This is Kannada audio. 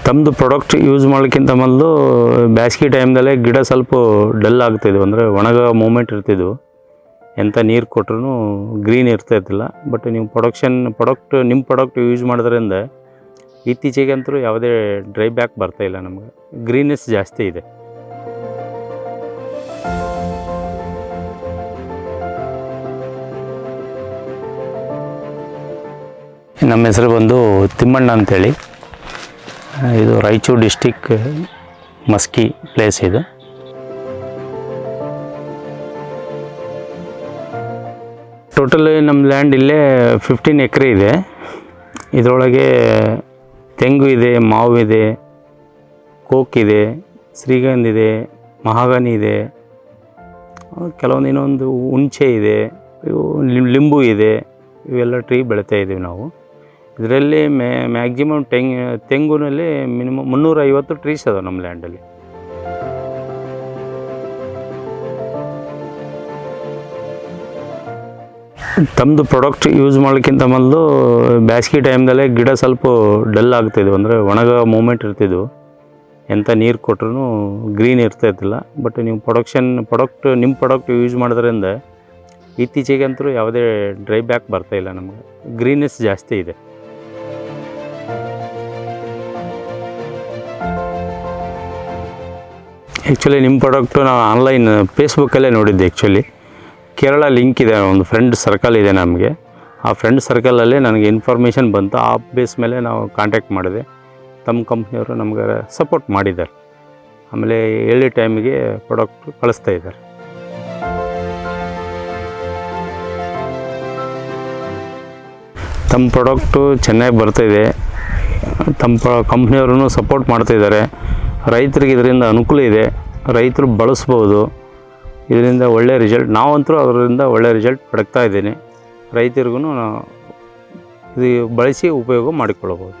ತಮ್ಮದು ಪ್ರಾಡಕ್ಟ್ ಯೂಸ್ ಮಾಡೋಕ್ಕಿಂತ ಮೊದಲು ಬೇಸಿಗೆ ಟೈಮ್ದಲ್ಲೇ ಗಿಡ ಸ್ವಲ್ಪ ಡಲ್ ಆಗ್ತಿದ್ವು, ಅಂದರೆ ಒಣಗ ಮೂಮೆಂಟ್ ಇರ್ತಿದ್ವು. ಎಂಥ ನೀರು ಕೊಟ್ರೂ ಗ್ರೀನ್ ಇರ್ತಾಯಿದ್ದಿಲ್ಲ. ಬಟ್ ನೀವು ನಿಮ್ಮ ಪ್ರಾಡಕ್ಟ್ ಯೂಸ್ ಮಾಡೋದ್ರಿಂದ ಇತ್ತೀಚೆಗಂತೂ ಯಾವುದೇ ಡ್ರೈ ಬ್ಯಾಕ್ ಬರ್ತಾಯಿಲ್ಲ, ನಮಗೆ ಗ್ರೀನೆಸ್ ಜಾಸ್ತಿ ಇದೆ. ನಮ್ಮ ಹೆಸರು ಬಂದು ತಿಮ್ಮಣ್ಣ ಅಂಥೇಳಿ. ಇದು ರಾಯಚೂರು ಡಿಸ್ಟಿಕ್ ಮಸ್ಕಿ ಪ್ಲೇಸ್ ಇದು. ಟೋಟಲಿ ನಮ್ಮ ಲ್ಯಾಂಡ್ ಇಲ್ಲೇ 15 ಎಕರೆ ಇದೆ. ಇದರೊಳಗೆ ತೆಂಗು ಇದೆ, ಮಾವು ಇದೆ, ಕೋಕ್ ಇದೆ, ಶ್ರೀಗಂಧ ಇದೆ, ಮಹಾಗನಿ ಇದೆ, ಕೆಲವೊಂದು ಇನ್ನೊಂದು ಹುಣಸೆ ಇದೆ, ಇವು ಲಿಂಬು ಇದೆ. ಇವೆಲ್ಲ ಟ್ರೀ ಬೆಳಿತಾ ಇದ್ದೀವಿ ನಾವು. ಇದರಲ್ಲಿ ಮ್ಯಾಕ್ಸಿಮಮ್ ತೆಂಗುನಲ್ಲಿ ಮಿನಿಮಮ್ 350 ಟ್ರೀಸ್ ಅದಾವೆ ನಮ್ಮ ಲ್ಯಾಂಡಲ್ಲಿ. ತಮ್ಮದು ಪ್ರಾಡಕ್ಟ್ ಯೂಸ್ ಮಾಡೋಕ್ಕಿಂತ ಮೊದಲು ಬೇಸಿಗೆ ಟೈಮ್ದಲ್ಲೇ ಗಿಡ ಸ್ವಲ್ಪ ಡಲ್ ಆಗ್ತಿದ್ವು, ಅಂದರೆ ಒಣಗ ಮೂಮೆಂಟ್ ಇರ್ತಿದ್ವು. ಎಂಥ ನೀರು ಕೊಟ್ರೂ ಗ್ರೀನ್ ಇರ್ತಾಯಿದ್ದಿಲ್ಲ. ಬಟ್ ನೀವು ನಿಮ್ಮ ಪ್ರಾಡಕ್ಟ್ ಯೂಸ್ ಮಾಡೋದ್ರಿಂದ ಇತ್ತೀಚೆಗಂತೂ ಯಾವುದೇ ಡ್ರೈ ಬ್ಯಾಕ್ ಬರ್ತಾಯಿಲ್ಲ, ನಮಗೆ ಗ್ರೀನೆಸ್ ಜಾಸ್ತಿ ಇದೆ. ಆ್ಯಕ್ಚುಲಿ ನಿಮ್ಮ ಪ್ರಾಡಕ್ಟು ನಾವು ಆನ್ಲೈನ್ ಫೇಸ್ಬುಕ್ಕಲ್ಲೇ ನೋಡಿದ್ದೆ. ಆ್ಯಕ್ಚುಲಿ ಕೇರಳ ಲಿಂಕ್ ಇದೆ, ಒಂದು ಫ್ರೆಂಡ್ ಸರ್ಕಲ್ ಇದೆ ನಮಗೆ. ಆ ಫ್ರೆಂಡ್ ಸರ್ಕಲಲ್ಲಿ ನನಗೆ ಇನ್ಫಾರ್ಮೇಷನ್ ಬಂತು. ಆ ಬೇಸ್ ಮೇಲೆ ನಾವು ಕಾಂಟ್ಯಾಕ್ಟ್ ಮಾಡಿದೆ. ತಮ್ಮ ಕಂಪ್ನಿಯವರು ನಮ್ಗೆ ಸಪೋರ್ಟ್ ಮಾಡಿದ್ದಾರೆ. ಆಮೇಲೆ ಹೇಳಿ ಟೈಮಿಗೆ ಪ್ರಾಡಕ್ಟ್ ಕಳಿಸ್ತಾ ಇದ್ದಾರೆ. ತಮ್ಮ ಪ್ರಾಡಕ್ಟು ಚೆನ್ನಾಗಿ ಬರ್ತಾಯಿದೆ. ತಮ್ಮ ಕಂಪ್ನಿಯವ್ರೂ ಸಪೋರ್ಟ್ ಮಾಡ್ತಾಯಿದ್ದಾರೆ. ರೈತರಿಗೆ ಇದರಿಂದ ಅನುಕೂಲ ಇದೆ, ರೈತರು ಬಳಸ್ಬೋದು. ಇದರಿಂದ ಒಳ್ಳೆಯ ರಿಸಲ್ಟ್, ನಾವಂತೂ ಅದರಿಂದ ಒಳ್ಳೆಯ ರಿಸಲ್ಟ್ ಪಡ್ತಾ ಇದ್ದೀನಿ. ರೈತರಿಗೂ ಇದು ಬಳಸಿ ಉಪಯೋಗ ಮಾಡಿಕೊಳ್ಳಬಹುದು.